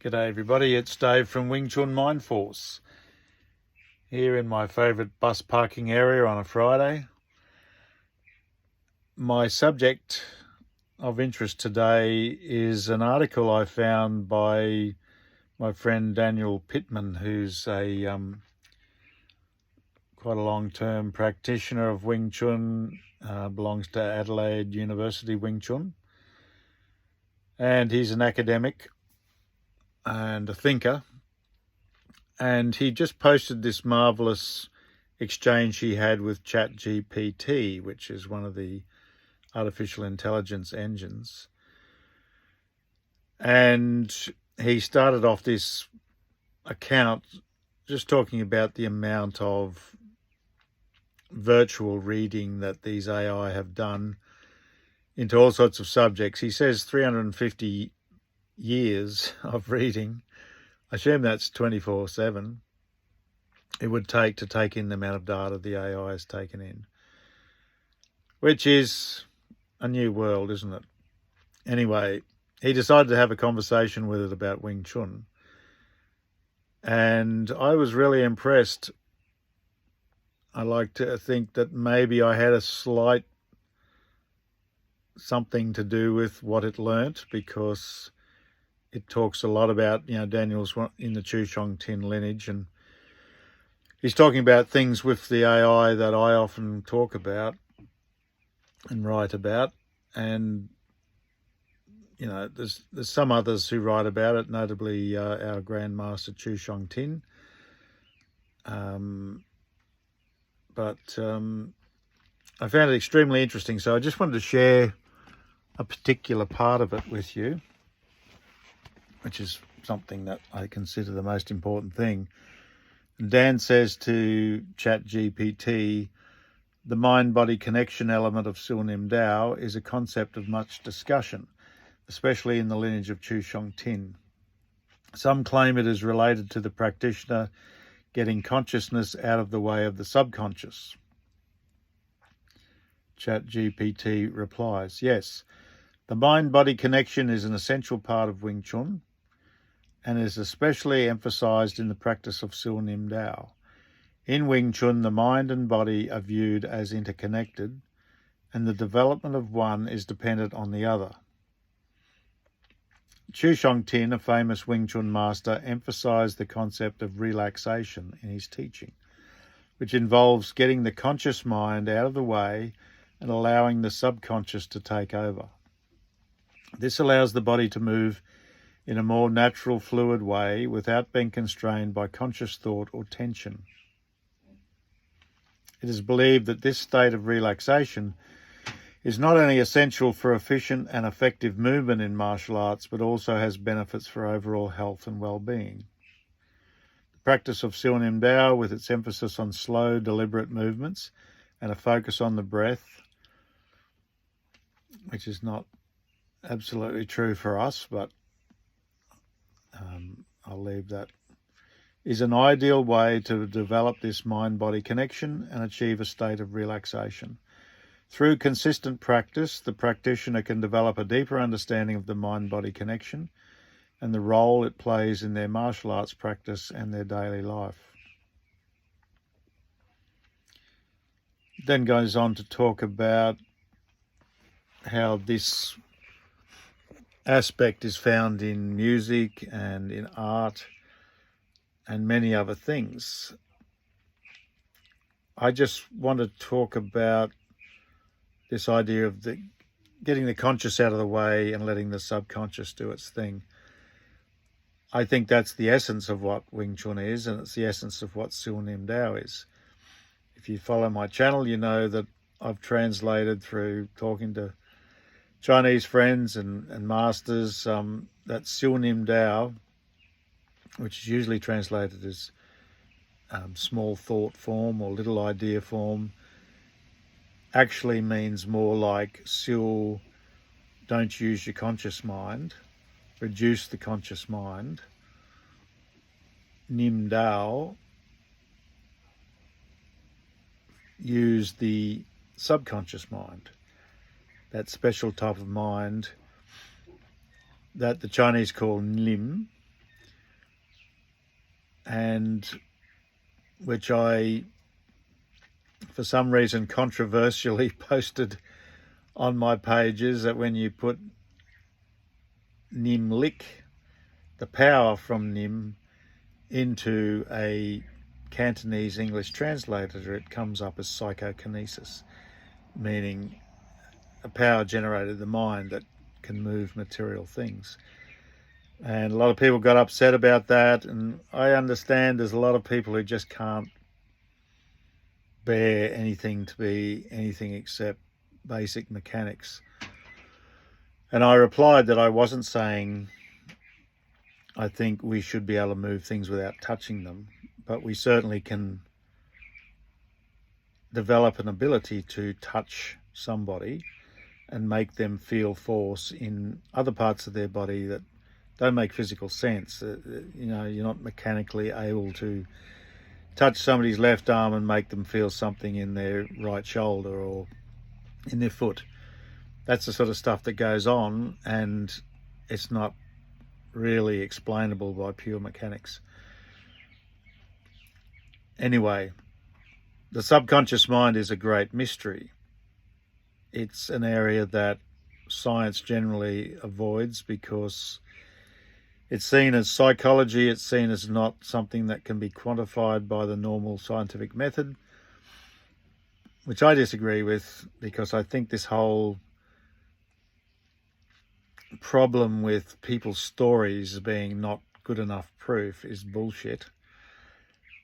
G'day everybody, it's Dave from Wing Chun Mind Force, here in my favourite bus parking area on a Friday. My subject of interest today is an article I found by my friend Daniel Pittman, who's a quite a long-term practitioner of Wing Chun, belongs to Adelaide University Wing Chun, and he's an academic and a thinker, and he just posted this marvelous exchange he had with ChatGPT, which is one of the artificial intelligence engines. And he started off this account just talking about the amount of virtual reading that these AI have done into all sorts of subjects. He says 350 years of reading. I assume that's 24/7. It would take to take in the amount of data the AI has taken in, which is a new world, isn't it? Anyway, he decided to have a conversation with it about Wing Chun, and I was really impressed. I like to think that maybe I had a slight something to do with what it learnt, because it talks a lot about, Daniel's in the Chu Shong Tin lineage, and he's talking about things with the AI that I often talk about and write about. And, there's some others who write about it, notably our Grandmaster Chu Shong Tin. But I found it extremely interesting, so I just wanted to share a particular part of it with you, which is something that I consider the most important thing. Dan says to ChatGPT, the mind-body connection element of Sil Nim Dao is a concept of much discussion, especially in the lineage of Chu Shong Tin. Some claim it is related to the practitioner getting consciousness out of the way of the subconscious. ChatGPT replies, yes, the mind-body connection is an essential part of Wing Chun, and is especially emphasized in the practice of Sil Nim Dao. In Wing Chun, the mind and body are viewed as interconnected, and the development of one is dependent on the other. Chu Shong Tin, a famous Wing Chun master, emphasized the concept of relaxation in his teaching, which involves getting the conscious mind out of the way and allowing the subconscious to take over. This allows the body to move in a more natural, fluid way without being constrained by conscious thought or tension. It is believed that this state of relaxation is not only essential for efficient and effective movement in martial arts, but also has benefits for overall health and well-being. The practice of Sil Nim Dao, with its emphasis on slow, deliberate movements and a focus on the breath, which is not absolutely true for us, but I'll leave that, is an ideal way to develop this mind-body connection and achieve a state of relaxation. Through consistent practice, the practitioner can develop a deeper understanding of the mind-body connection and the role it plays in their martial arts practice and their daily life. Then goes on to talk about how this aspect is found in music and in art and many other things. I just want to talk about this idea of getting the conscious out of the way and letting the subconscious do its thing. I think that's the essence of what Wing Chun is, and it's the essence of what Sil Nim Dao is. If you follow my channel, you know that I've translated, through talking to Chinese friends and masters, that Sil Nim Dao, which is usually translated as small thought form or little idea form, actually means more like Sil, don't use your conscious mind, reduce the conscious mind. Nim Dao, use the subconscious mind, that special type of mind that the Chinese call Nim, and which I, for some reason, controversially posted on my pages, that when you put Nim Lik, the power from Nim, into a Cantonese English translator, it comes up as psychokinesis, meaning a power generated in the mind that can move material things. And a lot of people got upset about that, and I understand there's a lot of people who just can't bear anything to be anything except basic mechanics. And I replied that I wasn't saying I think we should be able to move things without touching them, but we certainly can develop an ability to touch somebody and make them feel force in other parts of their body that don't make physical sense. You're not mechanically able to touch somebody's left arm and make them feel something in their right shoulder or in their foot. That's the sort of stuff that goes on, and it's not really explainable by pure mechanics. Anyway, the subconscious mind is a great mystery. It's an area that science generally avoids because it's seen as psychology, it's seen as not something that can be quantified by the normal scientific method, which I disagree with, because I think this whole problem with people's stories being not good enough proof is bullshit.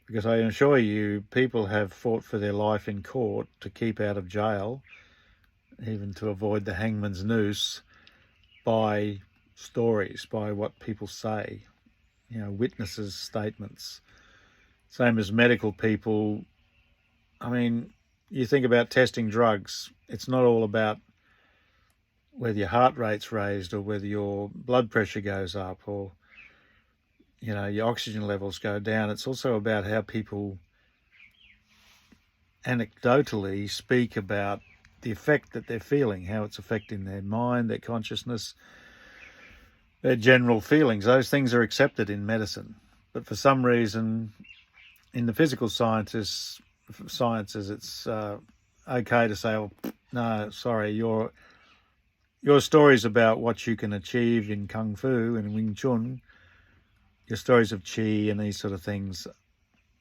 Because I assure you, people have fought for their life in court to keep out of jail, even to avoid the hangman's noose, by stories, by what people say, witnesses' statements. Same as medical people. I mean, you think about testing drugs, it's not all about whether your heart rate's raised or whether your blood pressure goes up or your oxygen levels go down. It's also about how people anecdotally speak about the effect that they're feeling, how it's affecting their mind, their consciousness, their general feelings. Those things are accepted in medicine. But for some reason, in the physical sciences, it's okay to say, oh, no, sorry, your stories about what you can achieve in Kung Fu and Wing Chun, your stories of Qi and these sort of things,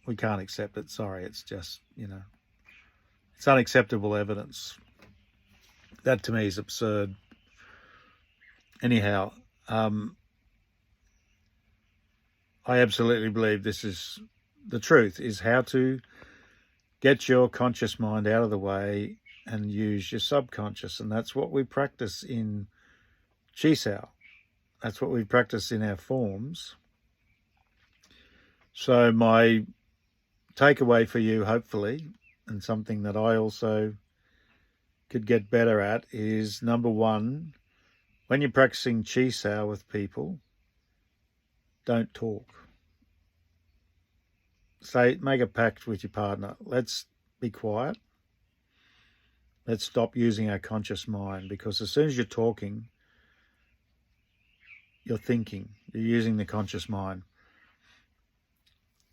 we can't accept it. Sorry, it's just, it's unacceptable evidence. That to me is absurd. Anyhow, I absolutely believe this is the truth, is how to get your conscious mind out of the way and use your subconscious. And that's what we practice in Chi Sao. That's what we practice in our forms. So my takeaway for you, hopefully, and something that I also could get better at, is number one, when you're practicing Chi Sao with people, don't talk. Make a pact with your partner. Let's be quiet. Let's stop using our conscious mind, because as soon as you're talking, you're thinking, you're using the conscious mind.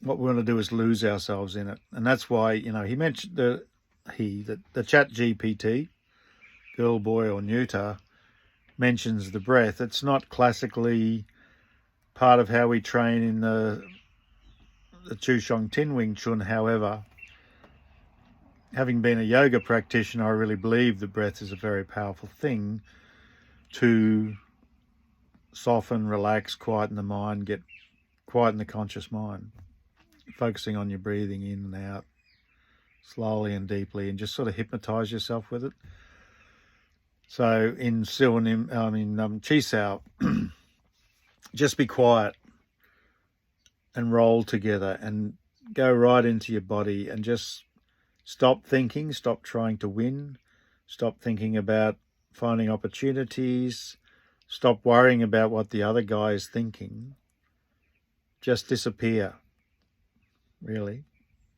What we want to do is lose ourselves in it. And that's why, he mentioned the Chat GPT, girl, boy, or neuter, mentions the breath. It's not classically part of how we train in the Chu Shong Tin Wing Chun. However, having been a yoga practitioner, I really believe the breath is a very powerful thing to soften, relax, quieten the mind, quieten the conscious mind, focusing on your breathing in and out slowly and deeply, and just sort of hypnotize yourself with it. So in Chi Sao, just be quiet and roll together and go right into your body and just stop thinking, stop trying to win, stop thinking about finding opportunities, stop worrying about what the other guy is thinking. Just disappear, really.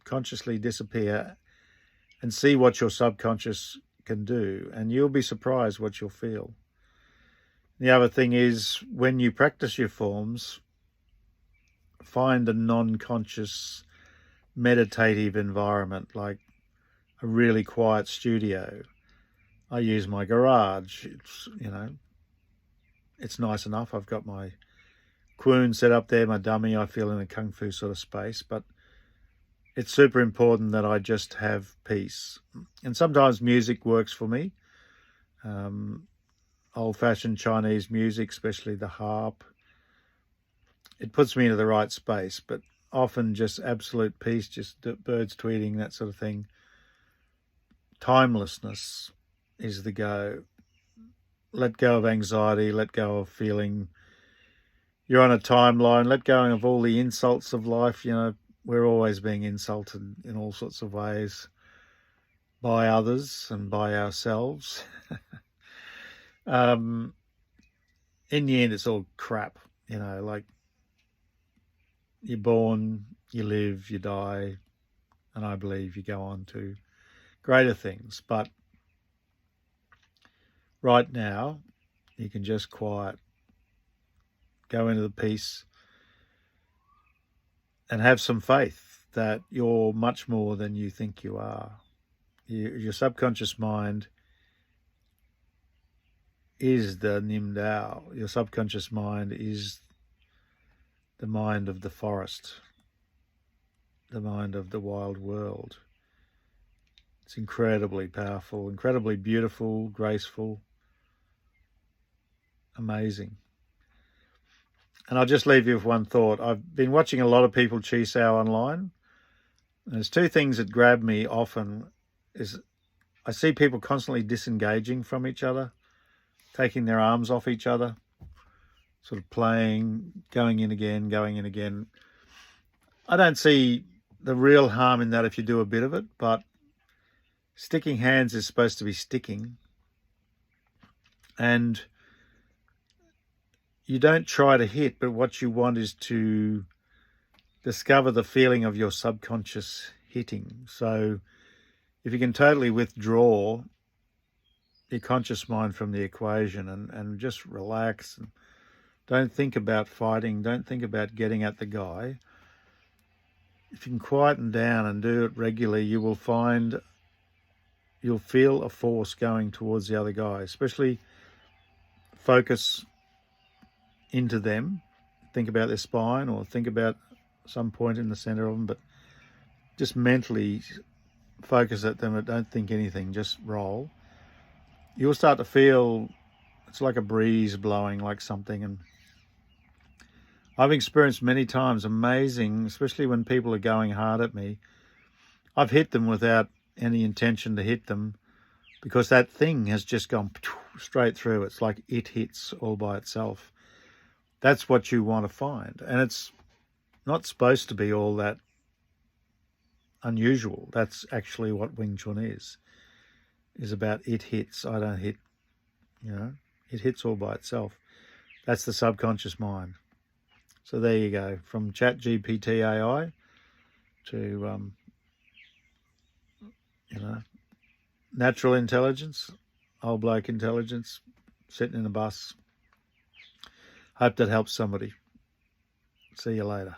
Consciously disappear and see what your subconscious can do, and you'll be surprised what you'll feel. The other thing is, when you practice your forms, find a non-conscious meditative environment, like a really quiet studio. I use my garage. It's, it's nice enough. I've got my Kwun set up there, my dummy. I feel in a kung fu sort of space, but it's super important that I just have peace. And sometimes music works for me. Old-fashioned Chinese music, especially the harp. It puts me into the right space, but often just absolute peace, just birds tweeting, that sort of thing. Timelessness is the go. Let go of anxiety, let go of feeling you're on a timeline, let go of all the insults of life. We're always being insulted in all sorts of ways by others and by ourselves. In the end, it's all crap, like you're born, you live, you die, and I believe you go on to greater things. But right now, you can just quiet, go into the peace, and have some faith that you're much more than you think you are. Your subconscious mind is the Nim Dao. Your subconscious mind is the mind of the forest, the mind of the wild world. It's incredibly powerful, incredibly beautiful, graceful, amazing. And I'll just leave you with one thought. I've been watching a lot of people Chi Sao online. And there's two things that grab me often. Is I see people constantly disengaging from each other, taking their arms off each other, sort of playing, going in again. I don't see the real harm in that if you do a bit of it, but sticking hands is supposed to be sticking. And you don't try to hit, but what you want is to discover the feeling of your subconscious hitting. So if you can totally withdraw your conscious mind from the equation and just relax, and don't think about fighting, don't think about getting at the guy. If you can quieten down and do it regularly, you'll feel a force going towards the other guy, especially focus into them. Think about their spine or think about some point in the center of them, but just mentally focus at them and don't think anything, just roll. You'll start to feel it's like a breeze blowing, like something. And I've experienced many times, amazing, especially when people are going hard at me. I've hit them without any intention to hit them because that thing has just gone straight through. It's like it hits all by itself. That's what you want to find. And it's not supposed to be all that unusual. That's actually what Wing Chun is about it hits. I don't hit, it hits all by itself. That's the subconscious mind. So there you go. From ChatGPT AI to, natural intelligence, old bloke intelligence, sitting in a bus. Hope that helps somebody. See you later.